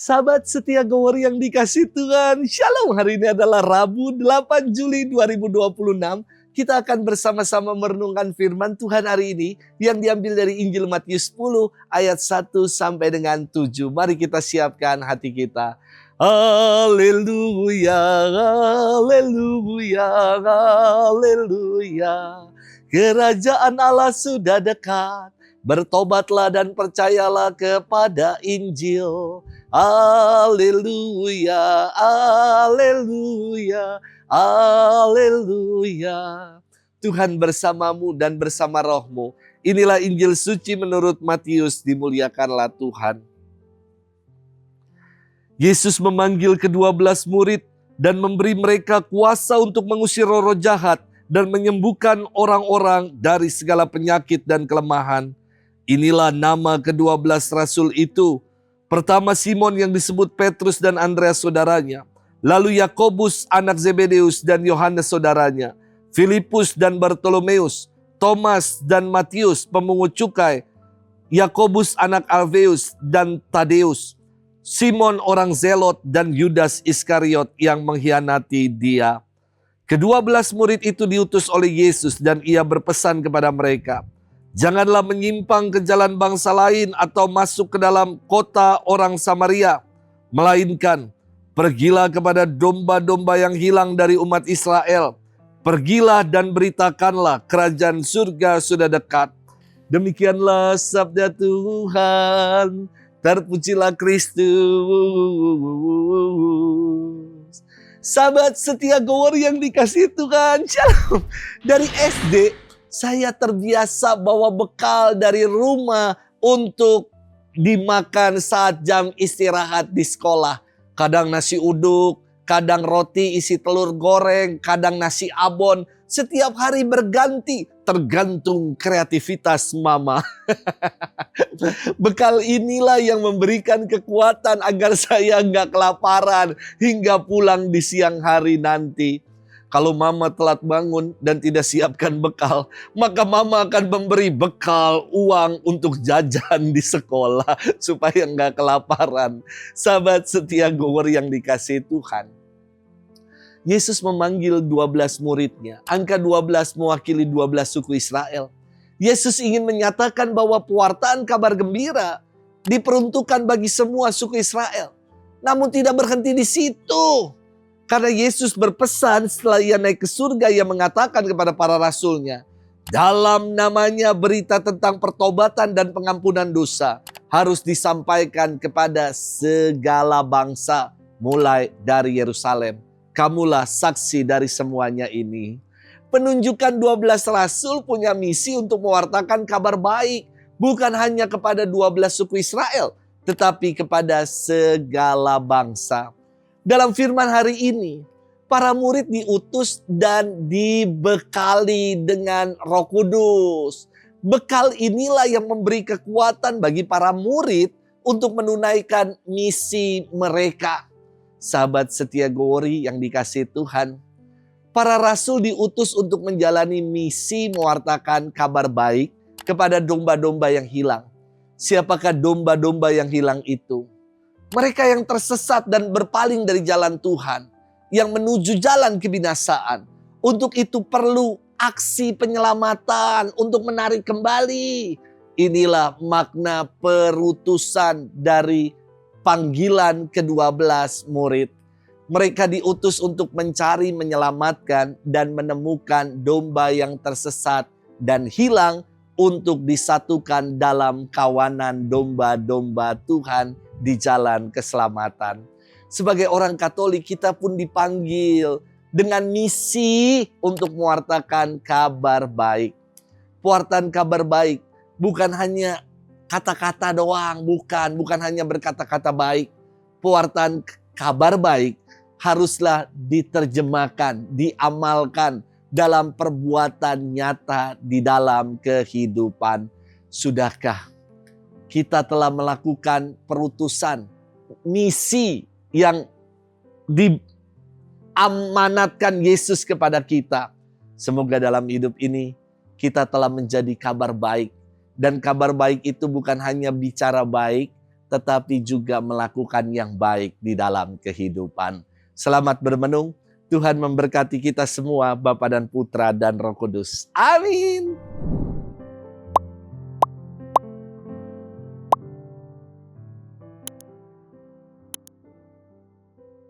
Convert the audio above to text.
Sahabat setia Gower yang dikasih Tuhan, Shalom. Hari ini adalah Rabu 8 Juli 2026. Kita akan bersama-sama merenungkan firman Tuhan hari ini yang diambil dari Injil Matius 10 ayat 1 sampai dengan 7. Mari kita siapkan hati kita. Haleluya, haleluya, haleluya. Kerajaan Allah sudah dekat. Bertobatlah dan percayalah kepada Injil. Haleluya, haleluya, haleluya. Tuhan bersamamu dan bersama rohmu. Inilah Injil suci menurut Matius, dimuliakanlah Tuhan. Yesus memanggil ke-12 murid dan memberi mereka kuasa untuk mengusir roh-roh jahat dan menyembuhkan orang-orang dari segala penyakit dan kelemahan. Inilah nama ke-12 rasul itu. Pertama Simon yang disebut Petrus dan Andreas saudaranya. Lalu Yakobus anak Zebedeus dan Yohanes saudaranya. Filipus dan Bartolomeus. Thomas dan Matius pemungut cukai. Yakobus anak Alfeus dan Tadeus. Simon orang Zelot dan Yudas Iskariot yang mengkhianati dia. Ke-12 murid itu diutus oleh Yesus dan ia berpesan kepada mereka. Janganlah menyimpang ke jalan bangsa lain atau masuk ke dalam kota orang Samaria. Melainkan, pergilah kepada domba-domba yang hilang dari umat Israel. Pergilah dan beritakanlah kerajaan surga sudah dekat. Demikianlah sabda Tuhan. Terpujilah Kristus. Sahabat setia Gower yang dikasih Tuhan, Shalom. Dari SD, saya terbiasa bawa bekal dari rumah untuk dimakan saat jam istirahat di sekolah. Kadang nasi uduk, kadang roti isi telur goreng, kadang nasi abon. Setiap hari berganti, tergantung kreativitas mama. Bekal inilah yang memberikan kekuatan agar saya nggak kelaparan hingga pulang di siang hari nanti. Kalau mama telat bangun dan tidak siapkan bekal, maka mama akan memberi bekal uang untuk jajan di sekolah supaya nggak kelaparan. Sahabat setia Gower yang dikasih Tuhan. Yesus memanggil 12 muridnya. Angka 12 mewakili 12 suku Israel. Yesus ingin menyatakan bahwa pewartaan kabar gembira diperuntukkan bagi semua suku Israel. Namun tidak berhenti di situ. Karena Yesus berpesan setelah ia naik ke surga, ia mengatakan kepada para rasulnya, dalam namanya berita tentang pertobatan dan pengampunan dosa harus disampaikan kepada segala bangsa mulai dari Yerusalem. Kamulah saksi dari semuanya ini. Penunjukan 12 rasul punya misi untuk mewartakan kabar baik. Bukan hanya kepada 12 suku Israel, tetapi kepada segala bangsa. Dalam firman hari ini, para murid diutus dan dibekali dengan Roh Kudus. Bekal inilah yang memberi kekuatan bagi para murid untuk menunaikan misi mereka. Sahabat setia Gowori yang dikasih Tuhan, para rasul diutus untuk menjalani misi mewartakan kabar baik kepada domba-domba yang hilang. Siapakah domba-domba yang hilang itu? Mereka yang tersesat dan berpaling dari jalan Tuhan, yang menuju jalan kebinasaan. Untuk itu perlu aksi penyelamatan untuk menarik kembali. Inilah makna perutusan dari panggilan ke-12 murid. Mereka diutus untuk mencari, menyelamatkan, dan menemukan domba yang tersesat dan hilang untuk disatukan dalam kawanan domba-domba Tuhan di jalan keselamatan. Sebagai orang Katolik, kita pun dipanggil dengan misi untuk mewartakan kabar baik. Pewartaan kabar baik bukan hanya kata-kata doang, bukan hanya berkata-kata baik. Pewartaan kabar baik haruslah diterjemahkan, diamalkan dalam perbuatan nyata di dalam kehidupan. Sudahkah kita telah melakukan perutusan misi yang diamanatkan Yesus kepada kita? Semoga dalam hidup ini kita telah menjadi kabar baik. Dan kabar baik itu bukan hanya bicara baik, tetapi juga melakukan yang baik di dalam kehidupan. Selamat bermenung. Tuhan memberkati kita semua, Bapa dan Putra dan Roh Kudus. Amin.